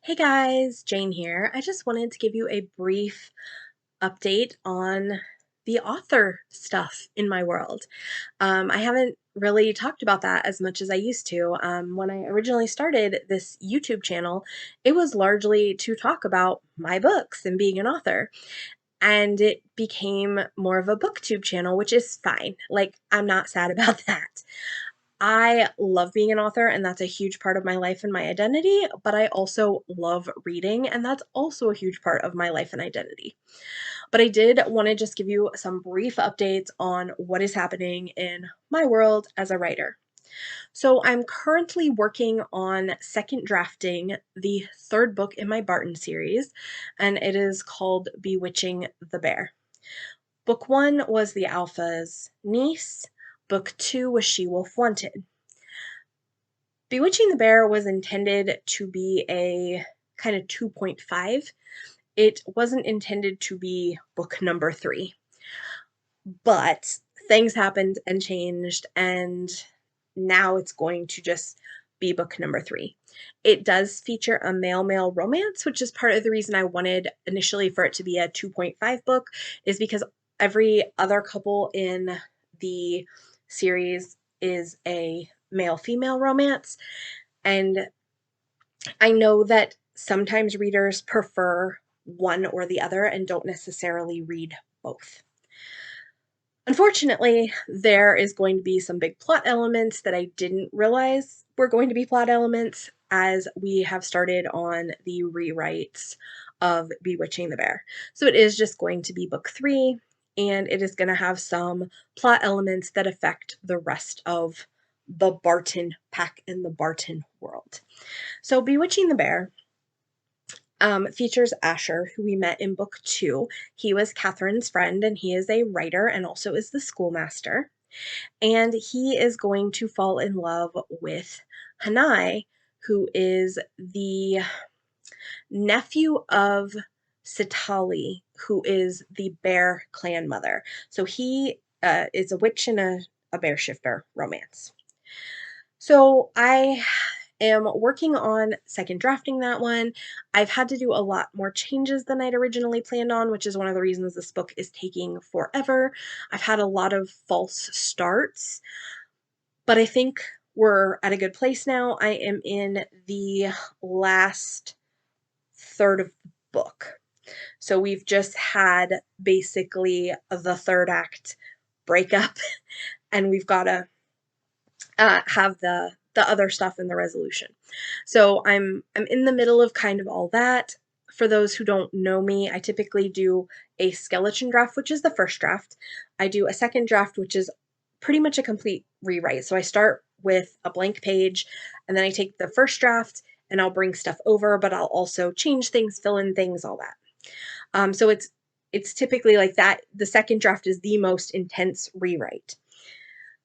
Hey guys, Jane here. I just wanted to give you a brief update on the author stuff in my world. I haven't really talked about that as much as I used to. When I originally started this YouTube channel, it was largely to talk about my books and being an author. And it became more of a booktube channel, which is fine. Like, I'm not sad about that. I love being an author, and that's a huge part of my life and my identity, but I also love reading, and that's also a huge part of my life and identity. But I did want to just give you some brief updates on what is happening in my world as a writer. So, I'm currently working on second drafting the third book in my Barton series, and it is called Bewitching the Bear. Book one was The Alpha's Niece, book two was She Wolf Wanted. Bewitching the Bear was intended to be a kind of 2.5. It wasn't intended to be book number three, but things happened and changed, and now it's going to just be book number three. It does feature a male-male romance, which is part of the reason I wanted initially for it to be a 2.5 book, is because every other couple in the series is a male-female romance. And I know that sometimes readers prefer one or the other and don't necessarily read both. Unfortunately, there is going to be some big plot elements that I didn't realize were going to be plot elements as we have started on the rewrites of Bewitching the Bear. So it is just going to be book three, and it is going to have some plot elements that affect the rest of the Barton pack and the Barton world. So Bewitching the Bear features Asher, who we met in book two. He was Catherine's friend, and he is a writer and also is the schoolmaster. And he is going to fall in love with Hanai, who is the nephew of Sitali, who is the bear clan mother. So he is a witch and a bear shifter romance. So I am working on second drafting that one. I've had to do a lot more changes than I'd originally planned on, which is one of the reasons this book is taking forever. I've had a lot of false starts, but I think we're at a good place now. I am in the last third of the book. So we've just had basically the third act breakup, and we've got to have the other stuff in the resolution. So I'm in the middle of kind of all that. For those who don't know me, I typically do a skeleton draft, which is the first draft. I do a second draft, which is pretty much a complete rewrite. So I start with a blank page, and then I take the first draft and I'll bring stuff over, but I'll also change things, fill in things, all that. So it's typically like that. The second draft is the most intense rewrite.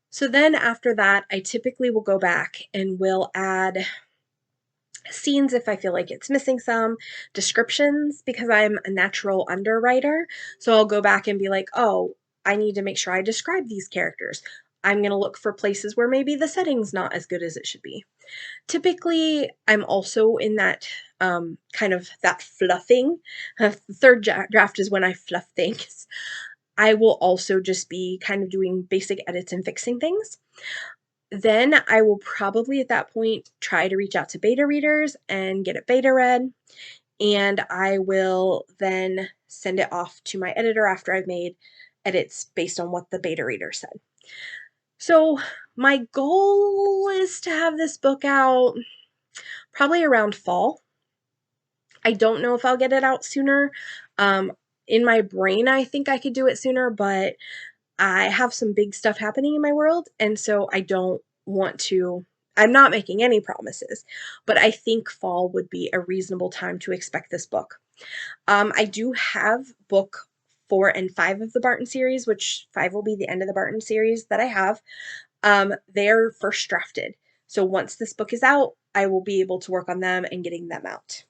So then after that, I typically will go back and will add scenes if I feel like it's missing some, descriptions because I'm a natural underwriter. So I'll go back and be like, oh, I need to make sure I describe these characters. I'm going to look for places where maybe the setting's not as good as it should be. Typically, I'm also in that kind of that fluffing. The third draft is when I fluff things. I will also just be kind of doing basic edits and fixing things. Then I will probably at that point try to reach out to beta readers and get it beta read. And I will then send it off to my editor after I've made edits based on what the beta reader said. So my goal is to have this book out probably around fall. I don't know if I'll get it out sooner. Um, in my brain, I think I could do it sooner, but I have some big stuff happening in my world, and so I don't want to. I'm not making any promises, but I think fall would be a reasonable time to expect this book. I do have book 4 and 5 of the Barton series, which 5 will be the end of the Barton series that I have. They're first drafted. So once this book is out, I will be able to work on them and getting them out.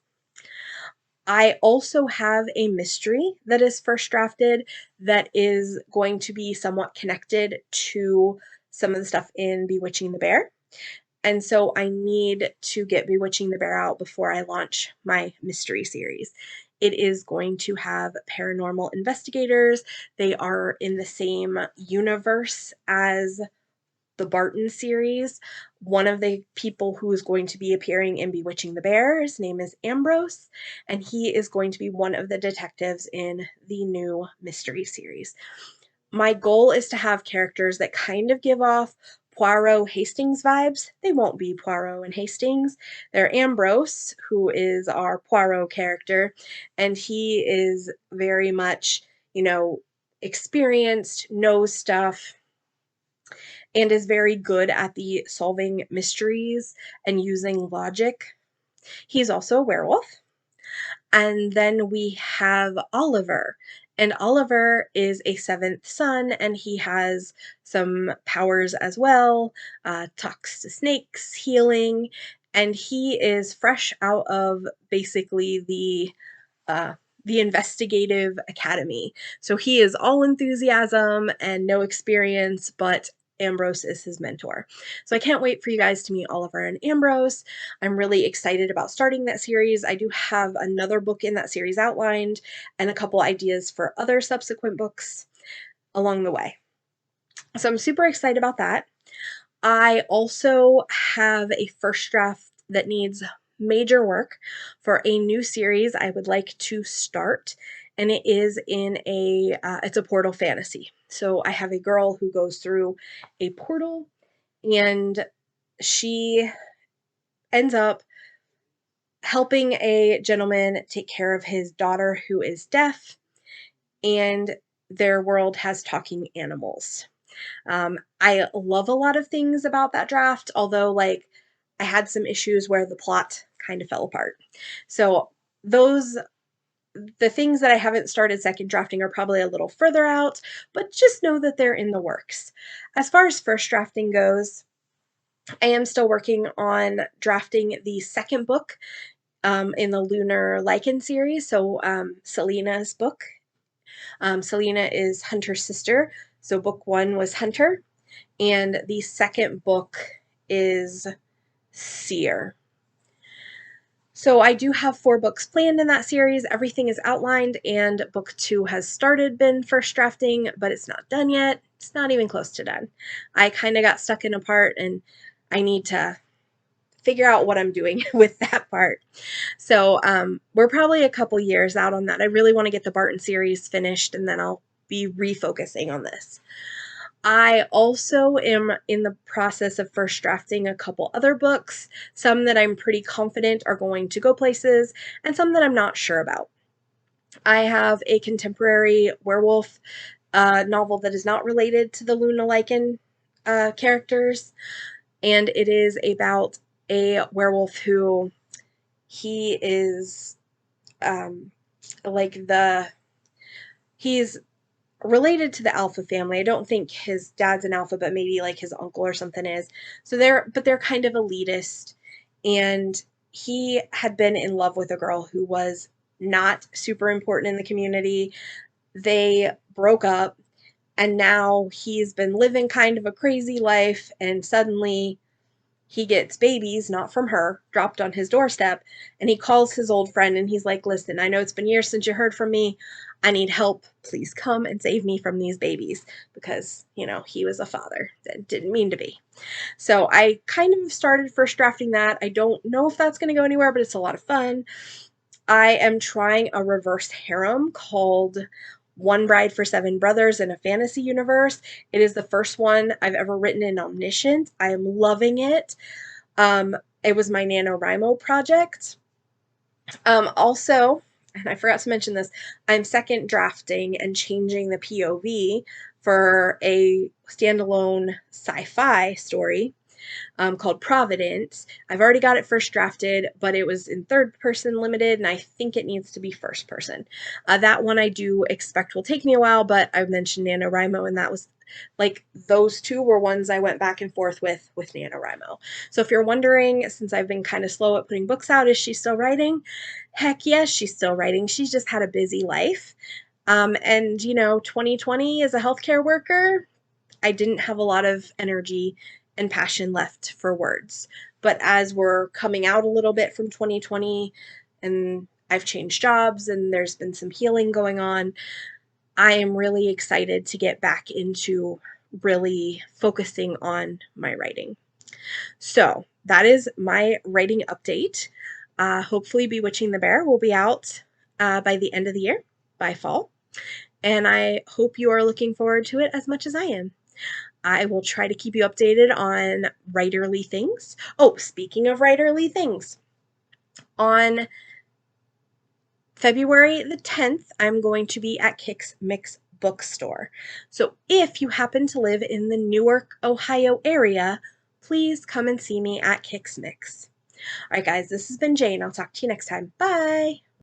I also have a mystery that is first drafted that is going to be somewhat connected to some of the stuff in Bewitching the Bear. And so I need to get Bewitching the Bear out before I launch my mystery series. It is going to have paranormal investigators. They are in the same universe as the Barton series. One of the people who is going to be appearing in Bewitching the Bear, his name is Ambrose, and he is going to be one of the detectives in the new mystery series. My goal is to have characters that kind of give off Poirot Hastings vibes. They won't be Poirot and Hastings. They're Ambrose, who is our Poirot character, and he is very much, experienced, knows stuff, and is very good at the solving mysteries and using logic. He's also a werewolf. And then we have Oliver. And Oliver is a seventh son, and he has some powers as well, talks to snakes, healing, and he is fresh out of basically the investigative academy. So he is all enthusiasm and no experience, but Ambrose is his mentor. So I can't wait for you guys to meet Oliver and Ambrose. I'm really excited about starting that series. I do have another book in that series outlined and a couple ideas for other subsequent books along the way. So I'm super excited about that. I also have a first draft that needs major work for a new series I would like to start, and it is it's a portal fantasy. So I have a girl who goes through a portal, and she ends up helping a gentleman take care of his daughter who is deaf, and their world has talking animals. I love a lot of things about that draft, although like I had some issues where the plot kind of fell apart. So the things that I haven't started second drafting are probably a little further out, but just know that they're in the works. As far as first drafting goes, I am still working on drafting the second book in the Lunar Lichen series. So Selena's book. Selena is Hunter's sister. So book 1 was Hunter, and the second book is Seer. So I do have 4 books planned in that series. Everything is outlined, and book 2 has been first drafting, but it's not done yet. It's not even close to done. I kind of got stuck in a part, and I need to figure out what I'm doing with that part. So we're probably a couple years out on that. I really want to get the Barton series finished, and then I'll be refocusing on this. I also am in the process of first drafting a couple other books, some that I'm pretty confident are going to go places, and some that I'm not sure about. I have a contemporary werewolf novel that is not related to the Luna Lichen characters, and it is about a werewolf who he is like he's related to the Alpha family. I don't think his dad's an Alpha, but maybe like his uncle or something is. So they're kind of elitist, and he had been in love with a girl who was not super important in the community. They broke up, and now he's been living kind of a crazy life, and suddenly he gets babies, not from her, dropped on his doorstep, and he calls his old friend and he's like, listen, I know it's been years since you heard from me. I need help. Please come and save me from these babies, because, he was a father that didn't mean to be. So I kind of started first drafting that. I don't know if that's going to go anywhere, but it's a lot of fun. I am trying a reverse harem called One Bride for Seven Brothers in a Fantasy Universe. It is the first one I've ever written in Omniscient. I am loving it. It was my NaNoWriMo project. Also, and I forgot to mention this, I'm second drafting and changing the POV for a standalone sci-fi story called Providence. I've already got it first drafted, but it was in third person limited, and I think it needs to be first person. That one I do expect will take me a while, but I mentioned NaNoWriMo, and that was like those two were ones I went back and forth with NaNoWriMo. So if you're wondering, since I've been kind of slow at putting books out, is she still writing? Heck yes, she's still writing. She's just had a busy life. And 2020 as a healthcare worker, I didn't have a lot of energy and passion left for words. But as we're coming out a little bit from 2020 and I've changed jobs and there's been some healing going on, I am really excited to get back into really focusing on my writing. So that is my writing update. Hopefully Bewitching the Bear will be out by the end of the year, by fall. And I hope you are looking forward to it as much as I am. I will try to keep you updated on writerly things. Oh, speaking of writerly things, on February the 10th, I'm going to be at Kix Mix Bookstore. So if you happen to live in the Newark, Ohio area, please come and see me at Kix Mix. All right, guys, this has been Jane. I'll talk to you next time. Bye.